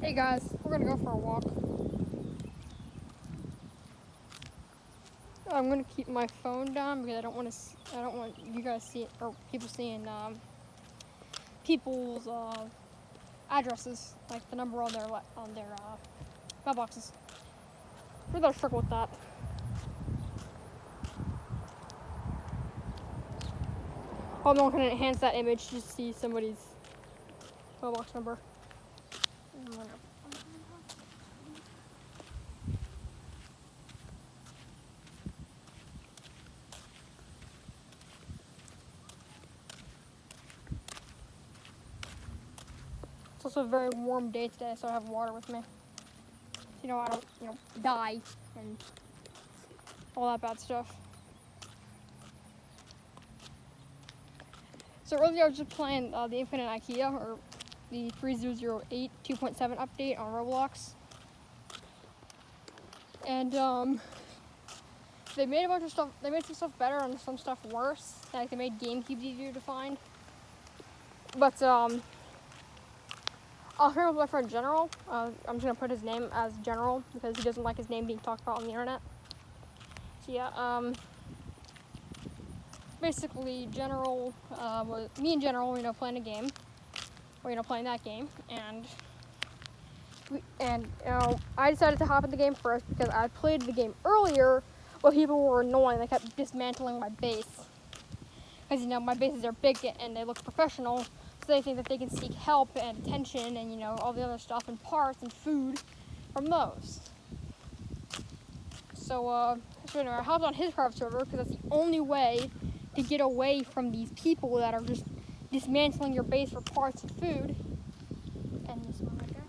Hey guys, we're gonna go for a walk. I'm gonna keep my phone down because I don't want you guys see or people seeing people's addresses, like the number on their mailboxes. We're gonna struggle with that. I'm not gonna enhance that image to see somebody's mailbox number. It's also a very warm day today, so I have water with me. I don't, die and all that bad stuff. So earlier I was just playing the Infinite IKEA, or the 3008 2.7 update on Roblox. And they made a bunch of stuff, they made some stuff better and some stuff worse. Like they made GameCube easier to find. But I'll share with my friend General. I'm just gonna put his name as General because he doesn't like his name being talked about on the internet. So yeah, basically General was me and General, playing a game, or playing that game, and I decided to hop in the game first because I played the game earlier, but people were annoying. They kept dismantling my base because my bases are big and they look professional, so they think that they can seek help and attention and all the other stuff and parts and food from those. So I hopped on his private server because that's the only way to get away from these people that are just dismantling your base for parts and food. And this one right there.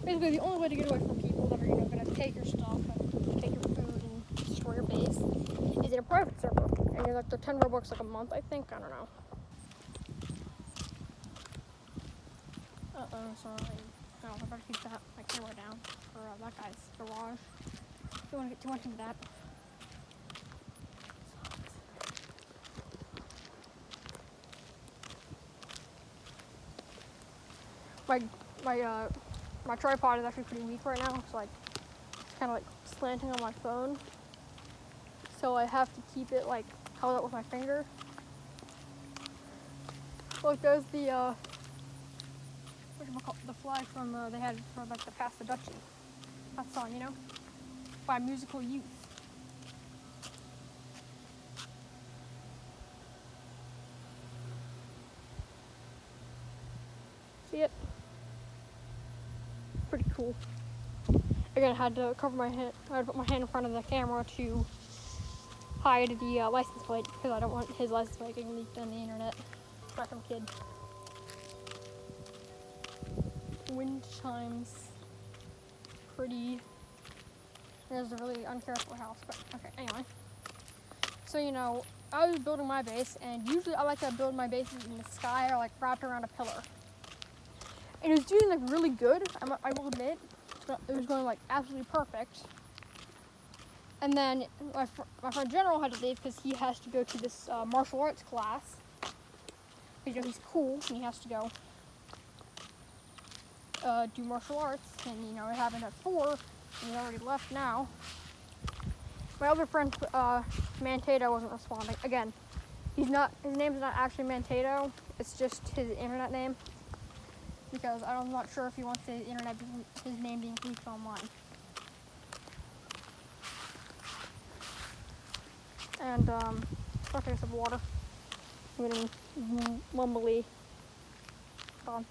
Basically, the only way to get away from people that are, going to take your stuff and take your food and destroy your base is in a private server. And they're 10 Robux a month, I think. I don't know. Sorry. No, I better keep my camera down for that guy's garage. Don't want to get too much into that. My tripod is actually pretty weak right now, so it's kind of slanting on my phone. So I have to keep it held up with my finger. Look, there's the the flag from they had for the Pass the Dutchie. That song, by Musical Youth. See it? Pretty cool. Again, I had to cover my hand. I had to put my hand in front of the camera to hide the license plate because I don't want his license plate getting leaked on the internet. Not some kid. Wind chimes. Pretty. There's a really uncareful house, but okay, anyway. So, I was building my base, and usually I like to build my bases in the sky or wrapped around a pillar. And it was doing like really good, I will admit. It was going like absolutely perfect. And then my friend General had to leave because he has to go to this martial arts class. Because he's cool and he has to go do martial arts. And it happened at 4, and he already left now. My other friend Mantato wasn't responding. Again, his name's not actually Mantato. It's just his internet name. Because I'm not sure if he wants his name being leaked online. And I'll take some water. I'm getting mumbly. Hold on.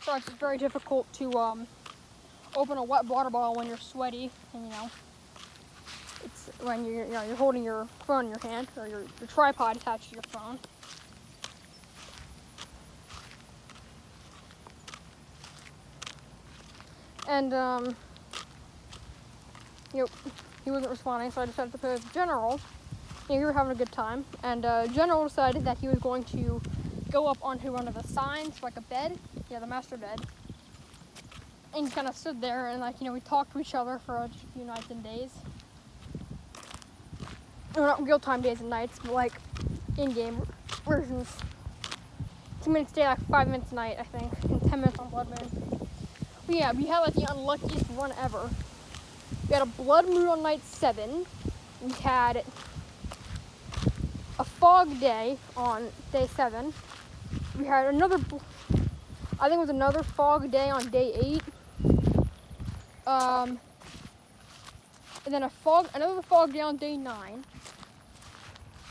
So it's very difficult to open a wet water bottle when you're sweaty, and it's when you're holding your phone in your hand, or your tripod attached to your phone. And he wasn't responding, so I decided to play with General. We were having a good time, and General decided that he was going to go up onto one of the signs, like a bed, the master bed, and he kind of stood there, and we talked to each other for a few nights and days. No, not real-time days and nights, but like in-game versions. 2 minutes a day, like 5 minutes a night, I think, and 10 minutes on Blood Moon. But yeah, we had like the unluckiest run ever. We had a Blood Moon on night 7. We had a fog day on day 7. We had another fog day on day 8. And then another fog day on day 9.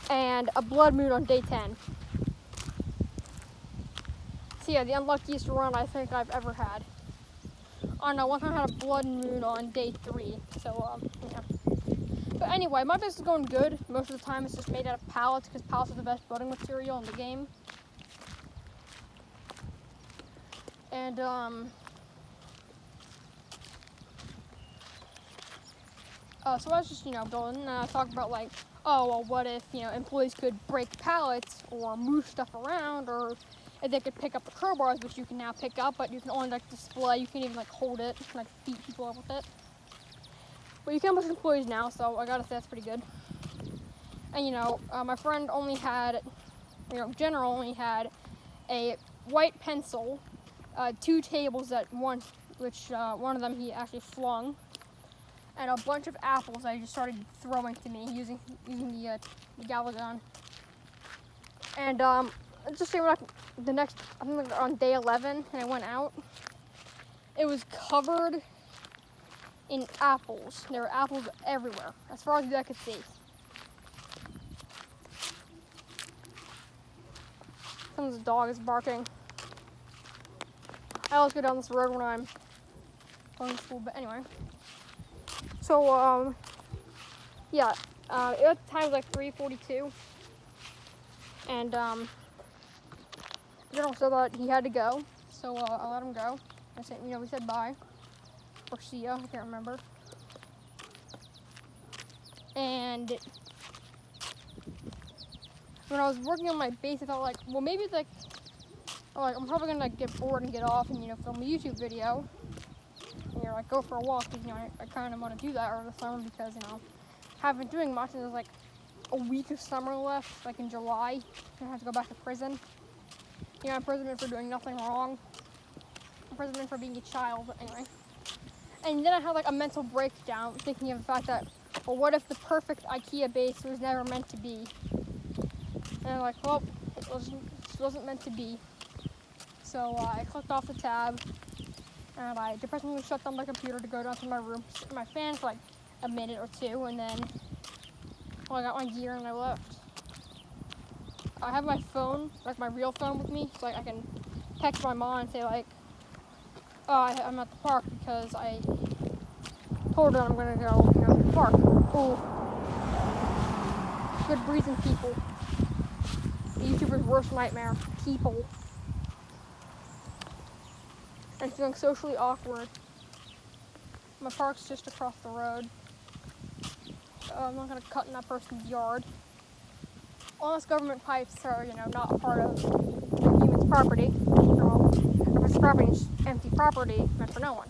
And a Blood Moon on day 10. So yeah, the unluckiest run I think I've ever had. Oh no, one time I had a Blood Moon on day 3. So yeah. But anyway, my base is going good. Most of the time it's just made out of pallets, because pallets are the best building material in the game. And so I was just building, and I talked about like, oh well, what if employees could break pallets or move stuff around, or if they could pick up the crowbars, which you can now pick up, but you can only like display. You can even like hold it, like beat people up with it. But you can push employees now, so I gotta say that's pretty good. And my friend only had, General only had a white pencil, 2 tables at once, which one of them he actually flung, and a bunch of apples I just started throwing to me using the Gala gun. And just say I think on day 11, and I went out, it was covered in apples. There were apples everywhere, as far as I could see. Someone's dog is barking. I always go down this road when I'm going to school, but anyway. So, yeah, at the time it was like 3:42, and General said that he had to go, so I let him go. I said, we said bye, or see ya, I can't remember. And when I was working on my base, I thought like, well, maybe it's like, I'm probably gonna get bored and get off and film a YouTube video, and like go for a walk, because I kind of want to do that over the summer, because haven't been doing much, and there's like a week of summer left, like in July, and I have to go back to prison. Imprisonment for doing nothing wrong, imprisonment for being a child, but anyway. And then I had like a mental breakdown, thinking of the fact that, well, what if the perfect IKEA base was never meant to be? And I'm like, well, it wasn't meant to be. So I clicked off the tab, and I depressingly shut down my computer to go down to my room, sit in my fan for like a minute or 2, and then I got my gear and I left. I have my phone, like my real phone, with me, so like I can text my mom and say like, oh, I'm at the park, because I told her I'm gonna go to the park. Ooh. Good breathing people. The YouTuber's worst nightmare. People. And feeling socially awkward. My park's just across the road. So I'm not gonna cut in that person's yard. Unless government pipes are, not a part of the human's property. So if it's property, it's empty property meant for no one.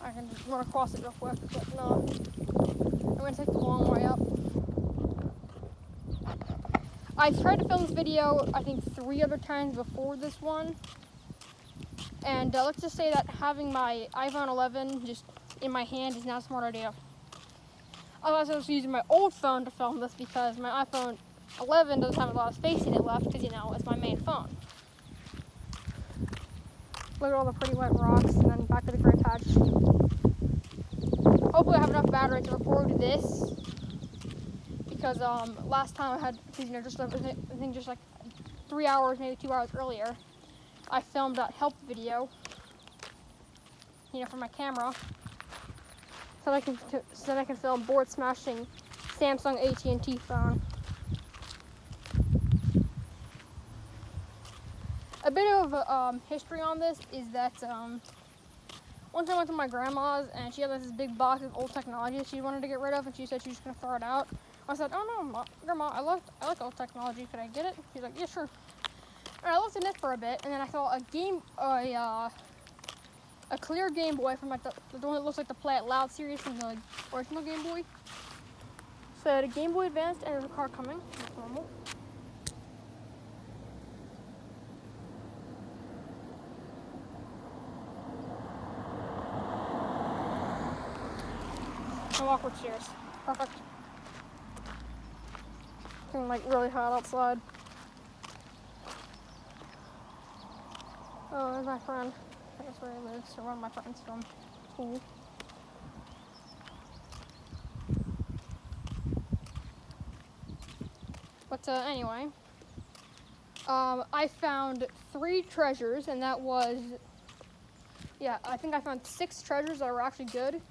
I can just run across it real quick, but no. I'm gonna take the long way up. I tried to film this video, I think 3 other times before this one. And let's just say that having my iPhone 11 just in my hand is not a smart idea. Otherwise, I was using my old phone to film this because my iPhone 11 doesn't have a lot of space in it left because, it's my main phone. Look at all the pretty wet rocks, and then back to the gray patch. Hopefully I have enough battery to record this, because last time I had, I think just like 3 hours, maybe 2 hours earlier, I filmed that help video, from my camera, so that I can film board smashing Samsung AT&T phone. A bit of history on this is that once I went to my grandma's and she had this big box of old technology that she wanted to get rid of, and she said she was gonna throw it out. I said, "Oh no, Grandma, I like old technology. Could I get it?" She's like, "Yeah, sure." And I looked in it for a bit, and then I saw a clear Game Boy from like the one that looks like the Play It Loud series from the original Game Boy. So the Game Boy Advanced, and there's a car coming. That's normal. No awkward stairs. Perfect. It's getting like really hot outside. Oh, there's my friend. That's where he lives, or one of my friends from school. But anyway, I found 3 treasures, and that was, I think I found 6 treasures that were actually good.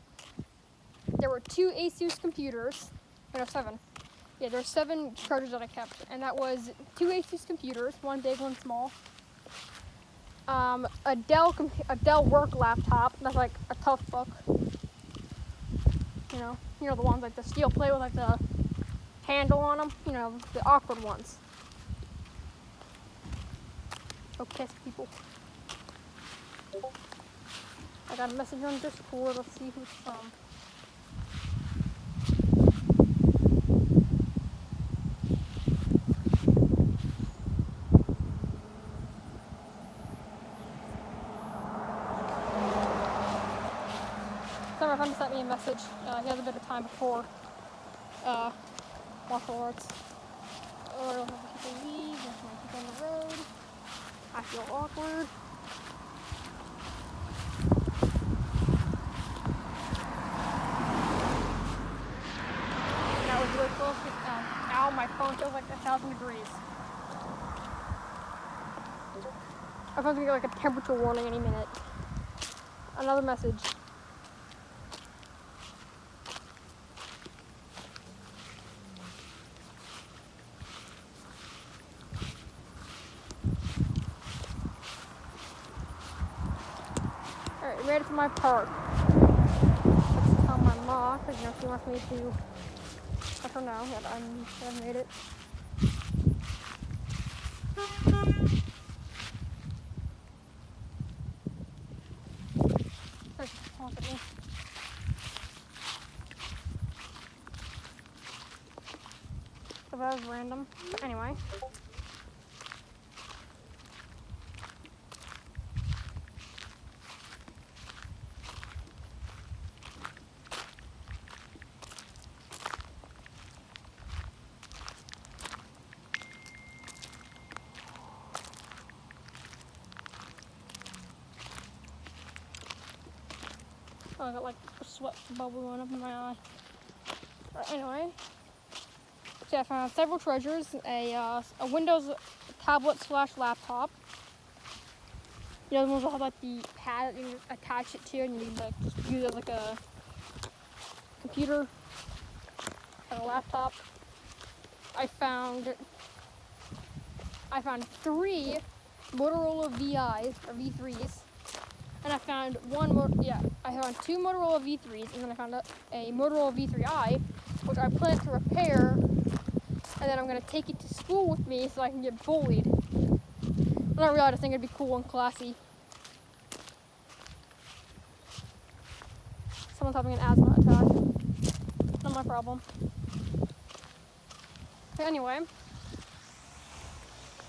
There were 2 Asus computers. No, 7. Yeah, there were 7 treasures that I kept, and that was 2 Asus computers, one big, one small. A Dell work laptop. That's like a tough book. The ones like the steel plate with like the handle on them. The awkward ones. Go kiss people. I got a message on Discord. Let's see who it's from. So my friend sent me a message. He has a bit of time before martial arts. Oh, I don't have people leave. There's my people on the road. I feel awkward. That was really close. Ow, my phone feels like 1,000 degrees. My phone's gonna get like a temperature warning any minute. Another message. Alright, made it to my park. Let's tell my mom, because she wants me to let her know that I made it. Honk at me. So that was random. Anyway. I got like a sweat bubble going up in my eye. Anyway, so I found several treasures: a Windows tablet / laptop. The other ones will have like the pad that you attach it to, and you like just use it as like a computer and a laptop. I found 3 Motorola VIs or V3s. and I found I found two Motorola V3s, and then I found a Motorola V3i, which I plan to repair, and then I'm gonna take it to school with me so I can get bullied. I don't realize I think it'd be cool and classy. Someone's having an asthma attack. Not my problem. Okay, anyway,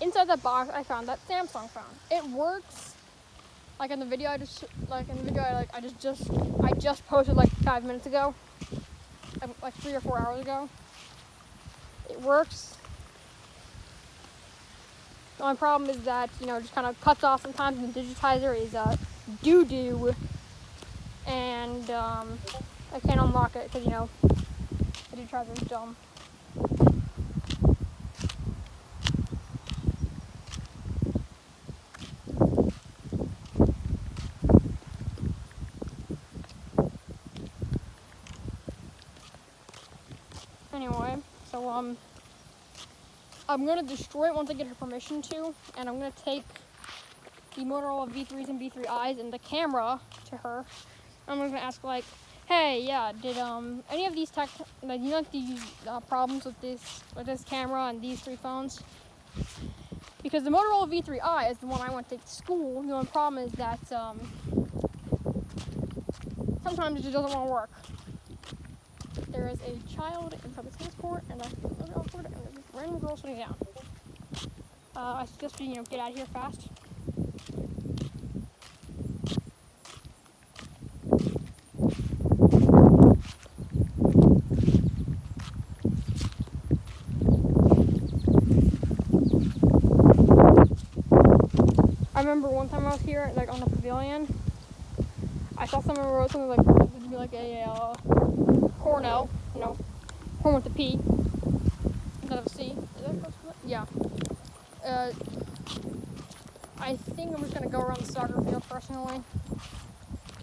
inside that box I found that Samsung phone. It works. Like in the video I just posted like 5 minutes ago, like 3 or 4 hours ago. It works. The only problem is that, you know, it just kind of cuts off sometimes, and the digitizer is doo-doo, and I can't unlock it because, you know, the digitizer is dumb. Anyway, so I'm gonna destroy it once I get her permission to, and I'm gonna take the Motorola V3s and V3Is and the camera to her. I'm gonna ask like, hey, yeah, did any of these these problems with this camera and these three phones? Because the Motorola V3i is the one I want to take to school. The only problem is that sometimes it just doesn't want to work. There is a child in public transport, and I look awkward, and there's a random girl sitting down. I suggest you get out of here fast. I remember one time I was here, like on the pavilion. I saw someone wrote something like it would be like a Cornell, corn with a P instead of a C. Is that close to it? Yeah. I think I'm just gonna go around the soccer field personally.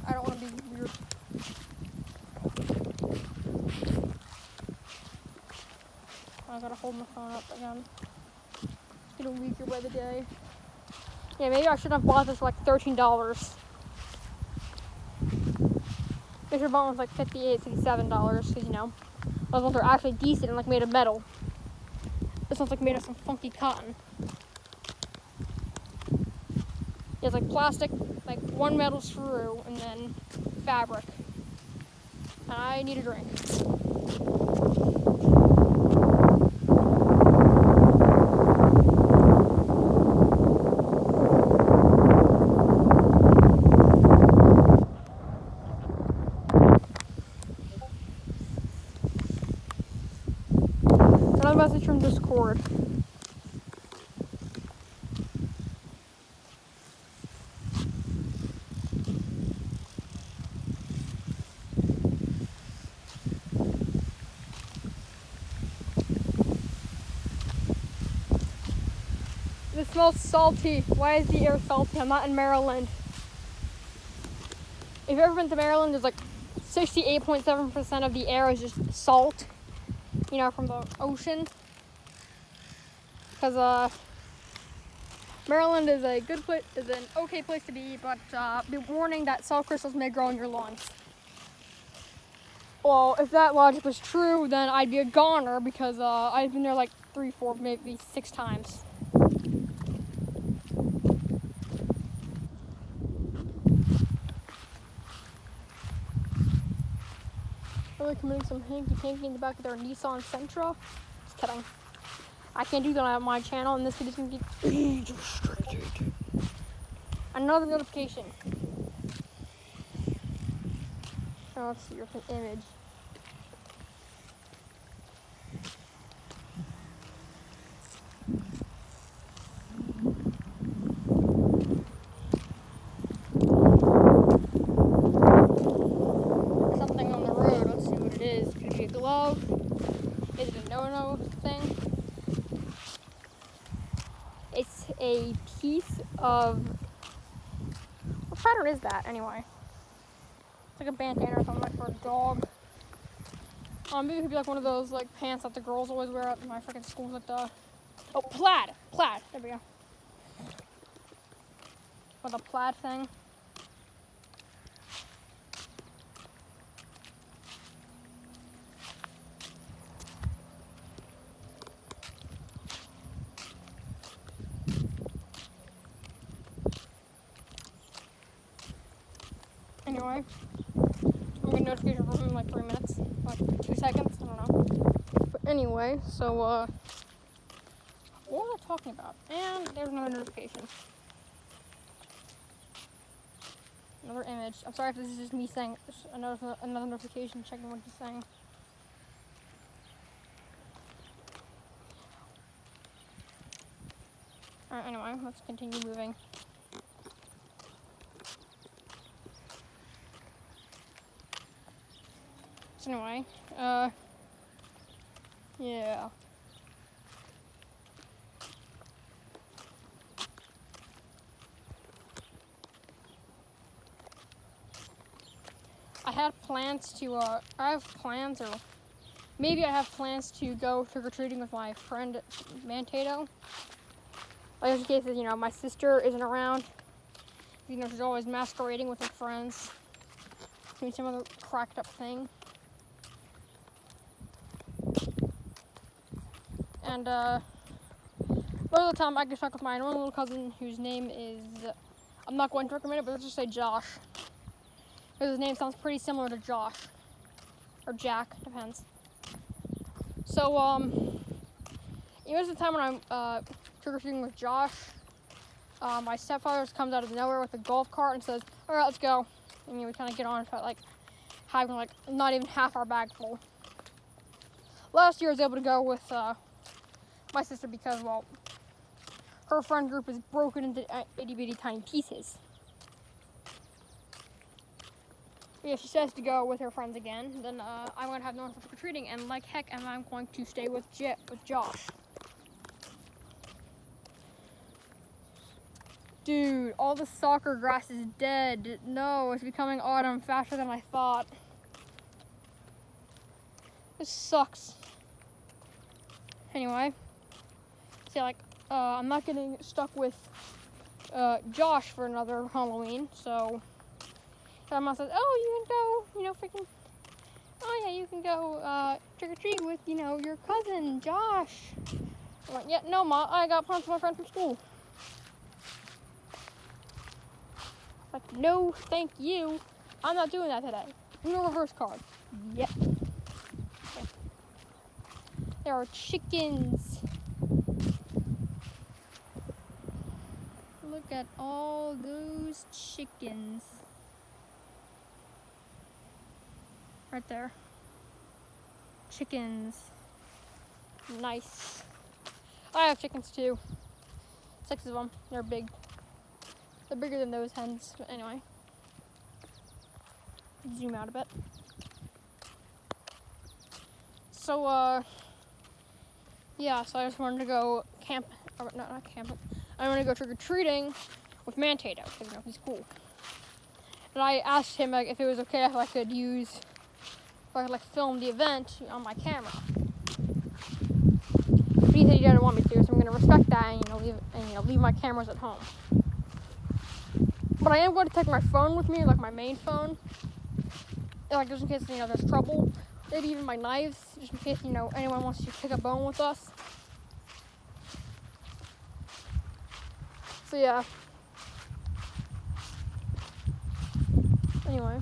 I don't want to be weird. I gotta hold my phone up again. It's getting weaker by the day. Yeah, maybe I should have bought this for like $13. They should have bought one for like $58, $57, because those ones are actually decent and like made of metal. This one's like made of some funky cotton. It's like plastic, like one metal screw, and then fabric. And I need a drink. Another message from Discord. It smells salty. Why is the air salty? I'm not in Maryland. If you've ever been to Maryland, there's like 68.7% of the air is just salt, from the ocean. Because Maryland is a good place, is an okay place to be, but be warning that salt crystals may grow in your lungs. Well, if that logic was true, then I'd be a goner because I've been there like 3, 4, maybe 6 times. Really committing some hanky-panky in the back of their Nissan Sentra. Just kidding. I can't do that on my channel, and this video's gonna get age restricted. Another notification. Oh, let's see, here's an image. Something on the road. Let's see what it is. Could it be a glove? Is it a no-no thing? It's a piece of... What pattern is that, anyway? It's like a bandana or something, like for a dog. Maybe it could be like one of those like pants that the girls always wear at my freaking schools at the... Oh, plaid! Plaid! There we go. With a plaid thing. Anyway, I'm getting a notification from him in like 3 minutes, like 2 seconds, I don't know. But anyway, so, what was I talking about? And there's another notification. Another image. I'm sorry if this is just me saying another notification, checking what he's saying. Alright, anyway, let's continue moving. So anyway, yeah. I have plans or maybe I have plans to go trick-or-treating with my friend Mantato. Like, in case, you know, my sister isn't around. You know, she's always masquerading with her friends, doing some other cracked up thing. And, most of the time I get stuck with my own little cousin whose name is, I'm not going to recommend it, but let's just say Josh. Because his name sounds pretty similar to Josh. Or Jack, depends. So, most of the time when I'm, trick-or-treating with Josh, my stepfather just comes out of nowhere with a golf cart and says, alright, let's go. And we kind of get on it, like, having, like, not even half our bag full. Last year I was able to go with, my sister because, well, her friend group is broken into itty-bitty tiny pieces. Yeah, she says to go with her friends again, then I'm going to have no one for trick-or-treating, and like heck am I going to stay with Josh. Dude, all the soccer grass is dead. No, it's becoming autumn faster than I thought. This sucks. Anyway, so like, I'm not getting stuck with Josh for another Halloween, so my mom says, oh, you can go, you know, freaking, oh yeah, you can go trick-or-treat with, you know, your cousin, Josh. I'm like, yeah, no, Ma, I got plans with my friend from school. Like, no, thank you. I'm not doing that today. No reverse card. Yep. Okay. There are chickens. Look at all those chickens. Right there. Chickens. Nice. I have chickens too. 6 of them. They're big. They're bigger than those hens, but anyway. Zoom out a bit. So, yeah, so I just wanted to go camp, or not camp, I wanted to go trick-or-treating with Mantato, because, you know, he's cool. And I asked him, like, if it was okay if I could film the event on my camera. But he said he didn't want me to, so I'm going to respect that and, leave my cameras at home. But I am going to take my phone with me, like my main phone, like just in case, you know, there's trouble. Maybe even my knives, just in case, you know, anyone wants to pick a bone with us. So yeah. Anyway,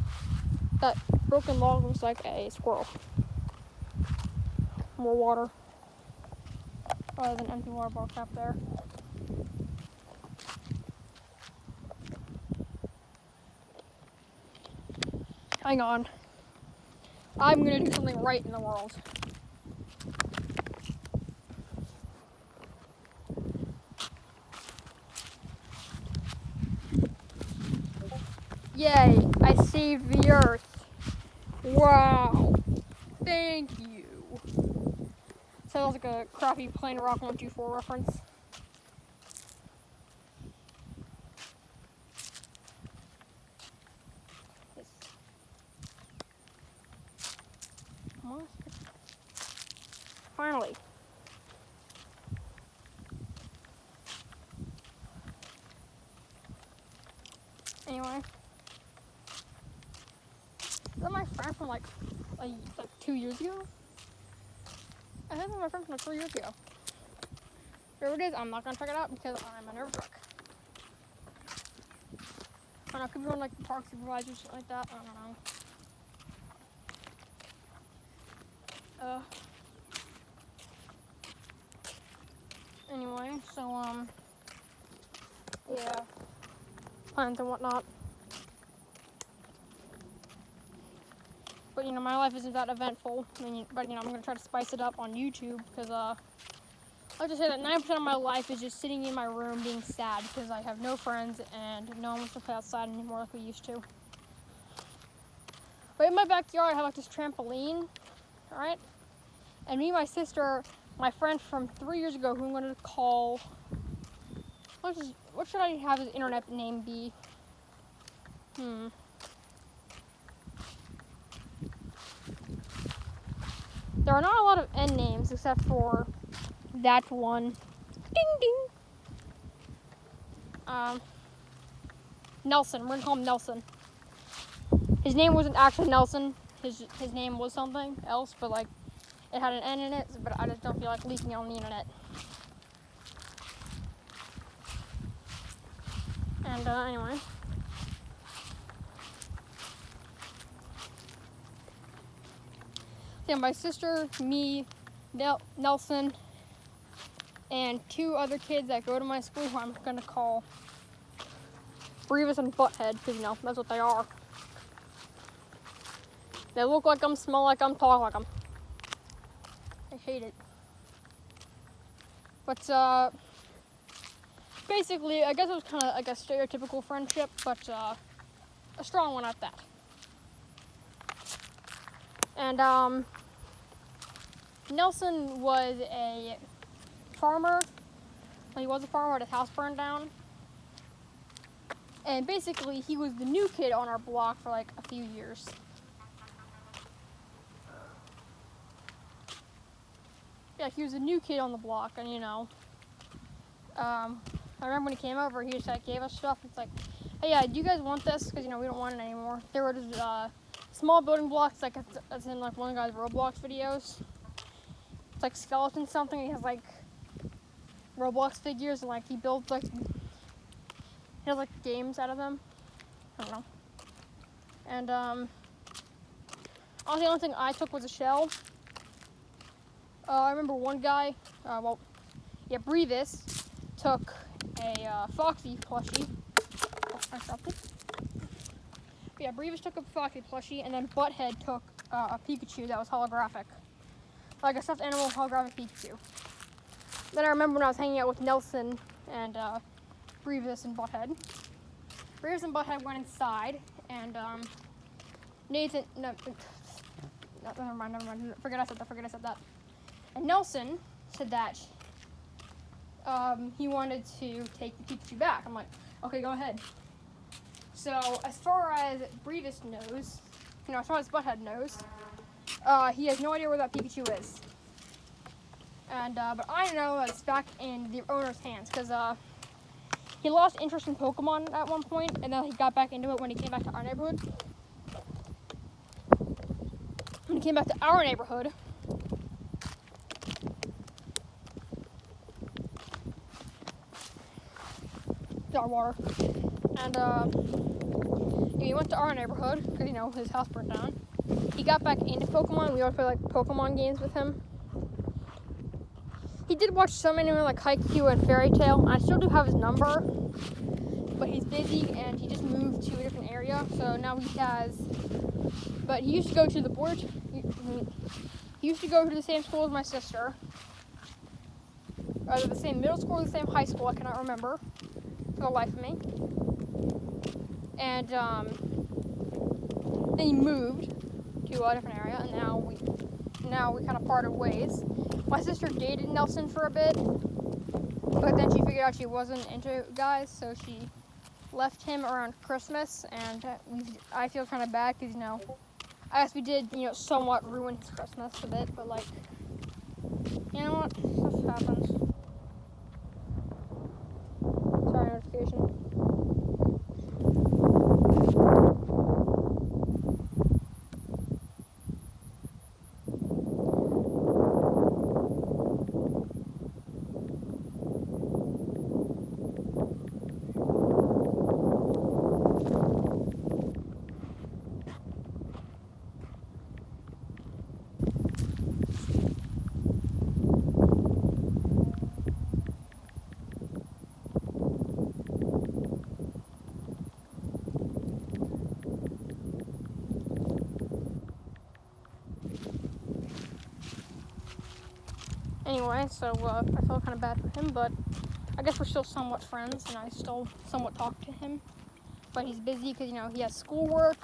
that broken log looks like a squirrel. More water. Oh, there's an empty water box up there. Hang on. I'm gonna do something right in the world. Yay, I saved the earth. Wow. Thank you. Sounds like a crappy Plain Rock 124 reference. Finally. Anyway. Is that my friend from like 2 years ago? I think that's my friend from like 3 years ago. Whatever it is, I'm not gonna check it out because I'm a nerve wreck. I don't know, could be one like the park supervisor or something like that. I don't know. Anyway, so yeah, plans and whatnot. But you know, my life isn't that eventful. But you know, I'm gonna try to spice it up on YouTube because I like to say that 9% of my life is just sitting in my room being sad because I have no friends and no one wants to play outside anymore like we used to. But in my backyard, I have like this trampoline, all right? And me and my sister, my friend from 3 years ago, who I'm gonna call, what should I have his internet name be? There are not a lot of N names except for that one. Ding ding. Nelson. We're gonna call him Nelson. His name wasn't actually Nelson. His name was something else, but like it had an N in it. But I just don't feel like leaking it on the internet. And anyway. Yeah, my sister, me, Nelson, and 2 other kids that go to my school who I'm gonna call Brevis and Butthead, because you know, that's what they are. They look like them, smell like them, talk like them. I hate it. But basically, I guess it was kind of like a stereotypical friendship, but a strong one at that. And Nelson was a farmer. He was a farmer when his house burned down. And basically, he was the new kid on our block for like a few years. Yeah, he was a new kid on the block, and you know, I remember when he came over, he just like gave us stuff. It's like, hey, yeah, do you guys want this? Because you know we don't want it anymore. There were just small building blocks, like it's in like one of the guy's Roblox videos. It's like skeleton something. He has like Roblox figures, and like he builds like he has like games out of them. I don't know. And honestly, the only thing I took was a shell. I remember one guy, Brevis, took a Foxy plushie. Oh, I dropped it. Yeah, Brevis took a Foxy plushie, and then Butthead took a Pikachu that was holographic. Like a stuffed animal holographic Pikachu. Then I remember when I was hanging out with Nelson and Brevis and Butthead. Brevis and Butthead went inside, and Nathan, no, never mind, forget I said that. And Nelson said that he wanted to take the Pikachu back. I'm like, okay, go ahead. So as far as Brevis knows, you know, as far as Butthead knows, he has no idea where that Pikachu is. And but I know that it's back in the owner's hands because he lost interest in Pokemon at one point, and then he got back into it when he came back to our neighborhood. When he came back to our neighborhood, our water, and he went to our neighborhood because you know his house burned down. He got back into Pokemon. We always play like Pokemon games with him. He did watch some anime like Haikyuu and Fairy Tail. I still do have his number, but he's busy and he just moved to a different area. So now he has. But he used to go to the board. He used to go to the same school as my sister. Either the same middle school or the same high school. I cannot remember for the life of me. And then he moved to a different area, and now we kind of parted ways. My sister dated Nelson for a bit, but then she figured out she wasn't into guys, so she left him around Christmas, and I feel kind of bad because, you know, I guess we did, you know, somewhat ruin his Christmas a bit, but like, you know what, stuff happens. Sorry, notification. Anyway, so I felt kind of bad for him, but I guess we're still somewhat friends, and I still somewhat talk to him. But he's busy because, he has schoolwork,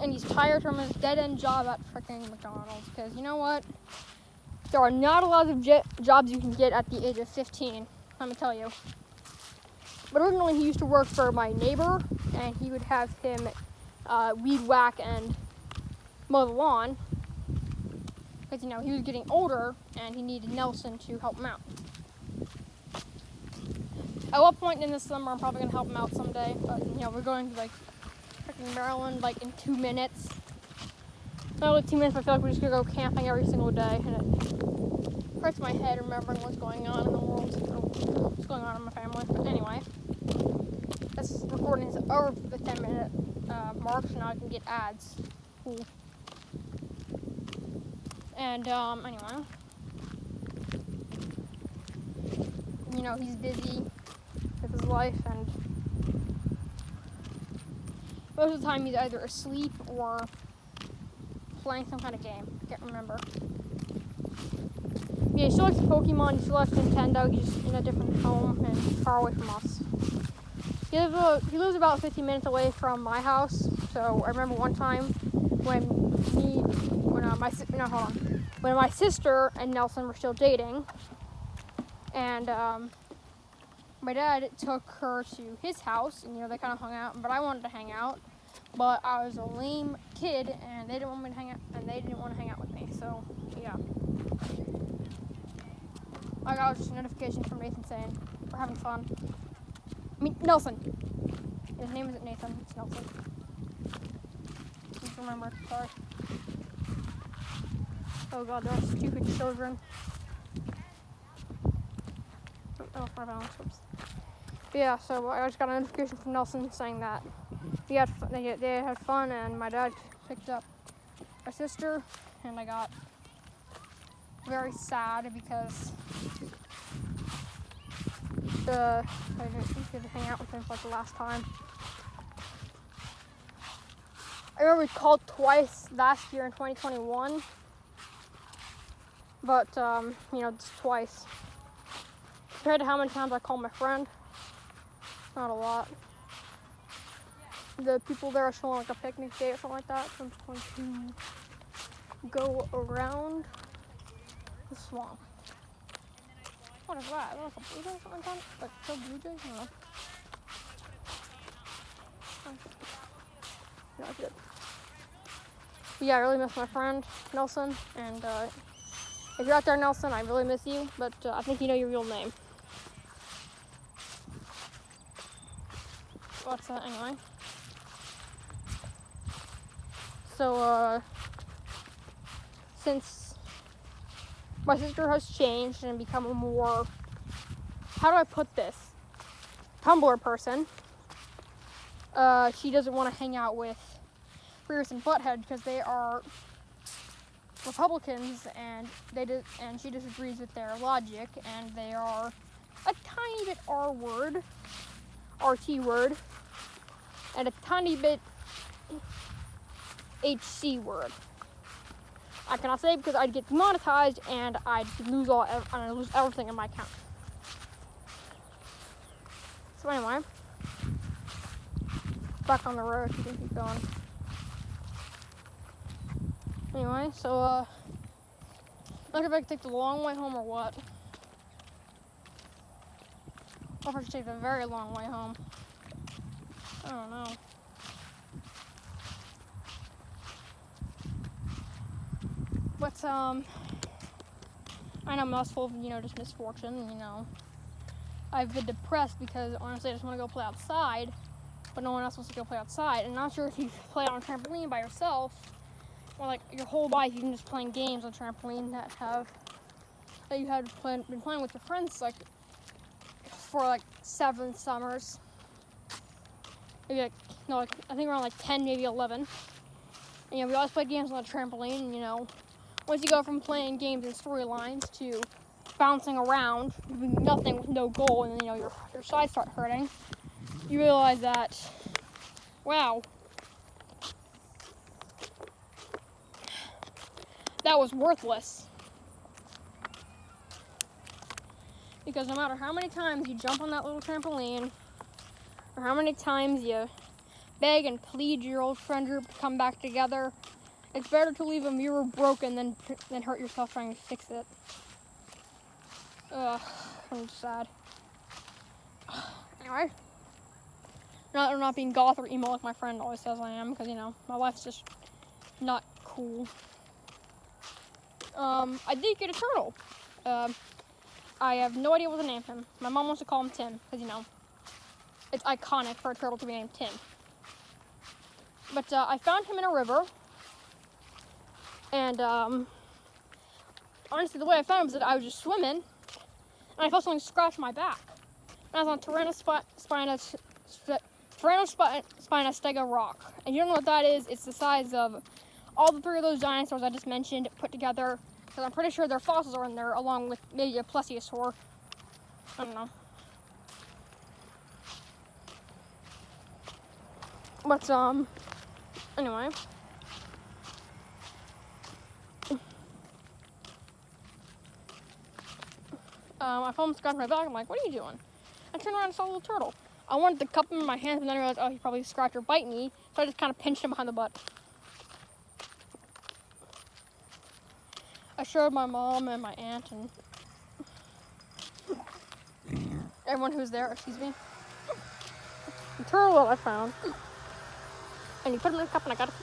and he's tired from his dead-end job at freaking McDonald's. Because, you know what? There are not a lot of jobs you can get at the age of 15, let me tell you. But originally, he used to work for my neighbor, and he would have him weed whack and mow the lawn. Because, he was getting older, and he needed Nelson to help him out. At what point in the summer, I'm probably going to help him out someday. But, we're going to, freaking Maryland, in 2 minutes. Not only 2 minutes, but I feel like we're just going to go camping every single day. And it hurts my head remembering what's going on in the world, or what's going on in my family. But anyway, this recording is over the 10-minute mark, so now I can get ads. Cool. And, anyway. He's busy with his life, and most of the time he's either asleep or playing some kind of game. I can't remember. Yeah, he still likes Pokemon, he still likes Nintendo, he's just in a different home and far away from us. He lives about 15 minutes away from my house, so I remember one time when my sister and Nelson were still dating, and my dad took her to his house, and they kind of hung out, but I wanted to hang out, but I was a lame kid, and they didn't want me to hang out, and they didn't want to hang out with me, so yeah. I got just a notification from Nathan saying we're having fun. I mean, Nelson. His name isn't Nathan, it's Nelson. Just remember, sorry. Oh god, there are stupid children. Oh, my balance, whoops. Yeah, so I just got a notification from Nelson saying that they had fun, and my dad picked up my sister, and I got very sad because I didn't get to hang out with him for the last time. I remember we called twice last year in 2021, but it's twice. Compared to how many times I call my friend, not a lot. The people there are showing a picnic day or something like that, so I'm just going to go around the swamp. What is that? Is that like a blue jay or something? Like a blue jay? I don't know. No, I did. But yeah, I really miss my friend, Nelson, and if you're out there, Nelson, I really miss you, but I think you know your real name. What's that anyway? So, since my sister has changed and become a more, how do I put this, Tumblr person, she doesn't want to hang out with Beavis and Butthead because they are Republicans, and she disagrees with their logic, and they are a tiny bit RT word, and a tiny bit HC word. I cannot say because I'd get demonetized and I'd lose everything in my account. So anyway, back on the road, you can keep going. Anyway, so I'm not sure if I can take the long way home or what. Or if I should take the very long way home. I don't know. But I know most full of, just misfortune, I've been depressed because honestly I just want to go play outside, but no one else wants to go play outside. And I'm not sure if you play on a trampoline by yourself, or like your whole life you've been just playing games on a trampoline that you had been playing with your friends for 7 summers. Maybe I think around 10, maybe 11. And we always play games on a trampoline, and once you go from playing games and storylines to bouncing around, doing nothing with no goal, and then your sides start hurting, you realize that, wow, that was worthless. Because no matter how many times you jump on that little trampoline, or how many times you beg and plead your old friend group to come back together, it's better to leave a mirror broken than hurt yourself trying to fix it. Ugh, I'm sad. Anyway, I'm not being goth or emo like my friend always says I am, because, you know, my life's just not cool. I did get a turtle. I have no idea what to name him. My mom wants to call him Tim, because, you know, it's iconic for a turtle to be named Tim. But I found him in a river, and honestly, the way I found him was that I was just swimming, and I felt something scratch my back. And I was on Tyrannospina stega rock. And you don't know what that is? It's the size of all the 3 of those dinosaurs I just mentioned put together. Because I'm pretty sure their fossils are in there, along with maybe a plesiosaur. I don't know. But, anyway. I felt him scratch my back. I'm like, what are you doing? I turned around and saw a little turtle. I wanted to cup him in my hands, but then I realized, oh, he probably scratched or bite me. So I just kind of pinched him behind the butt. I showed my mom and my aunt and everyone who's there, excuse me, the turtle that I found. And you put him in a cup and I got to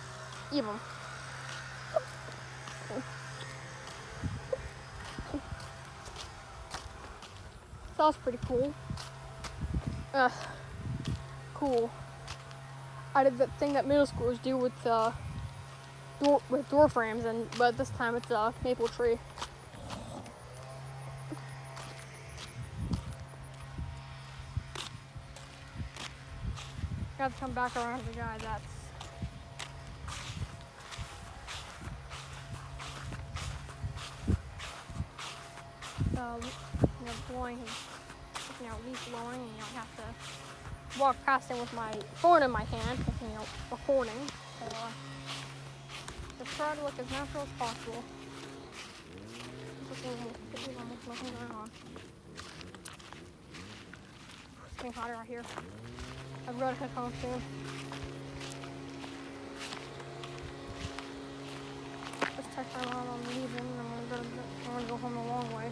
eat him. So that was pretty cool. Cool. I did that thing that middle schoolers do with door frames, but this time it's a maple tree. Got to come back around to the guy that's blowing his, leaf blowing, and have to walk past him with my phone in my hand, recording. So, just try to look as natural as possible. There's almost nothing going on. It's getting hotter out here. I've got to head home soon. Just text my mom I'm leaving, and I'm gonna go home a long way.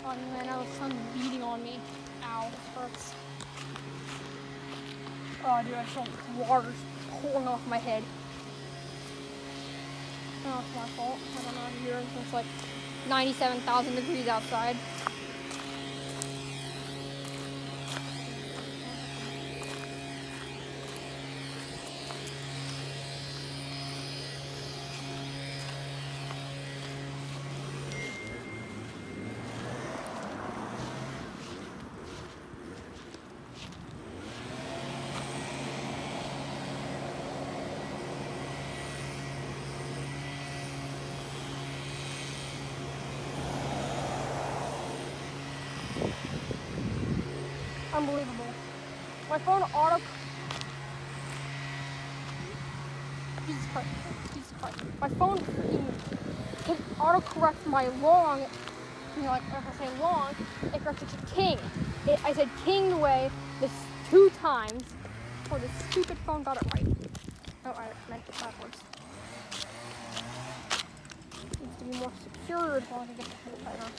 Oh man, now the sun's beating on me. Ow, this hurts. Oh dude, I feel water's pouring off my head. Oh, it's my fault. I don't know here. It's like 97,000 degrees outside. Unbelievable. My phone Jesus Christ. My phone can auto-correct my long, if I say long, it corrects it to king. I said king away this 2 times before this stupid phone got it right. Oh, I meant it backwards. It needs to be more secured while I can get the phone tighter.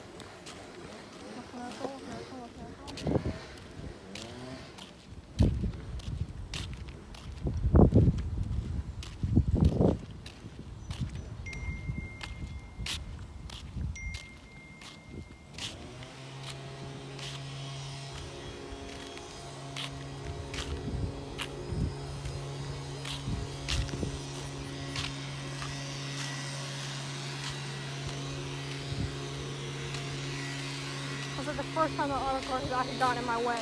This is the first time the autocorrect has actually gotten in my way.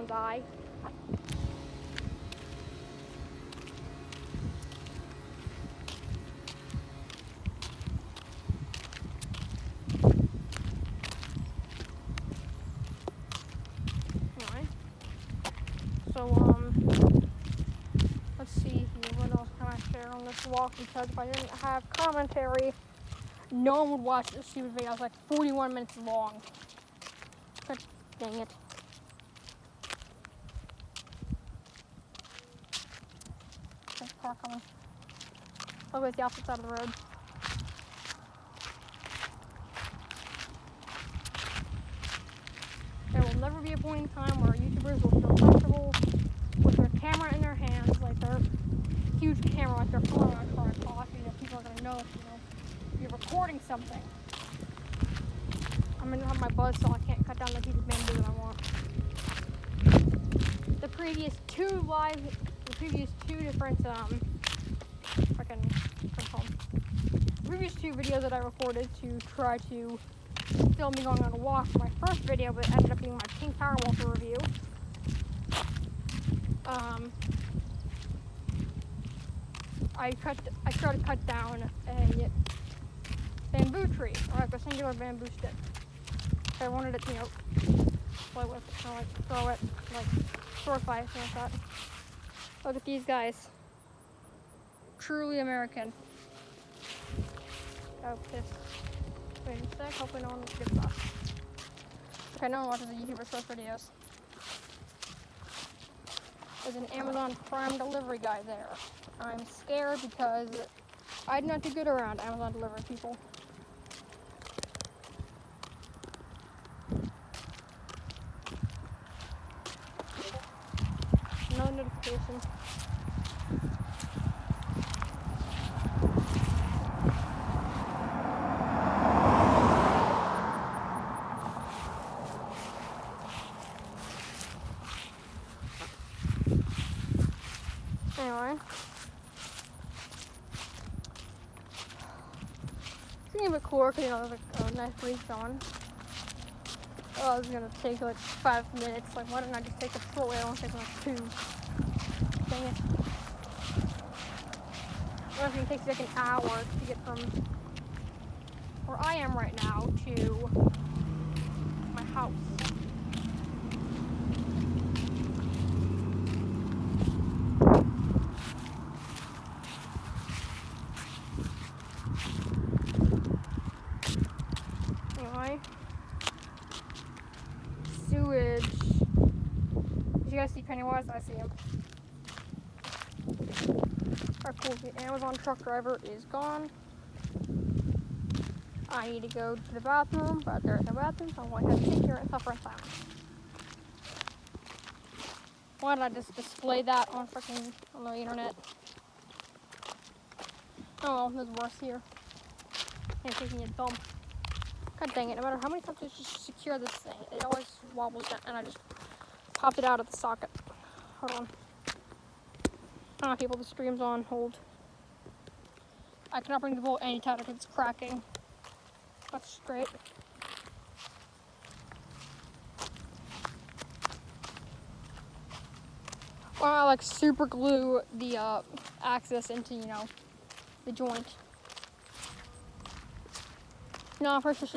someone's eye. Anyway. So, let's see here. What else can I share on this walk? Because if I didn't have commentary, no one would watch this stupid video. It's like 41 minutes long. God dang it. There's a car coming. Look, it's the opposite side of the road. There will never be a point in time where YouTubers will feel comfortable with their camera in their hands, like their huge camera, like they're filming on a tripod. You know, people are gonna know, you're recording something. I'm gonna have my buzz, so I can't cut down the piece of bamboo that I want. The previous two different previous two videos that I recorded to try to film me going on a walk for my first video, but it ended up being my Pink Power Walker review. I tried to cut down a bamboo tree, or like a singular bamboo stick. I wanted it, play with it, kind of like throw it, like sword fight, something like that. Look at these guys. Truly American. Oh, piss. Wait a sec, hopefully no one gets that. Okay, no one watches the YouTuber's first videos. There's an Amazon Prime delivery guy there. I'm scared because I do not do good around Amazon delivery people. No notification. Anyway. It's getting a bit cooler because, there's like a nice breeze going. Oh, this is going to take like 5 minutes. Like, why didn't I just take the short way? I want to take like 2. Dang it. What if it takes like an hour to get from where I am right now to my house? Anyway. Sewage. Did you guys see Pennywise? I see him. Alright, cool. The Amazon truck driver is gone. I need to go to the bathroom, but there is no bathroom, so I'm going to have to sit here and suffer in silence. Why did I just display that on the internet? Oh well, there's worse here. I'm taking a dump. God dang it, no matter how many times I just secure this thing, it always wobbles down, and I just popped it out of the socket. Hold on. People, the stream's on hold. I cannot bring the bolt any tighter because it's cracking. That's straight. Or I like super glue the axis into, the joint. No, first I should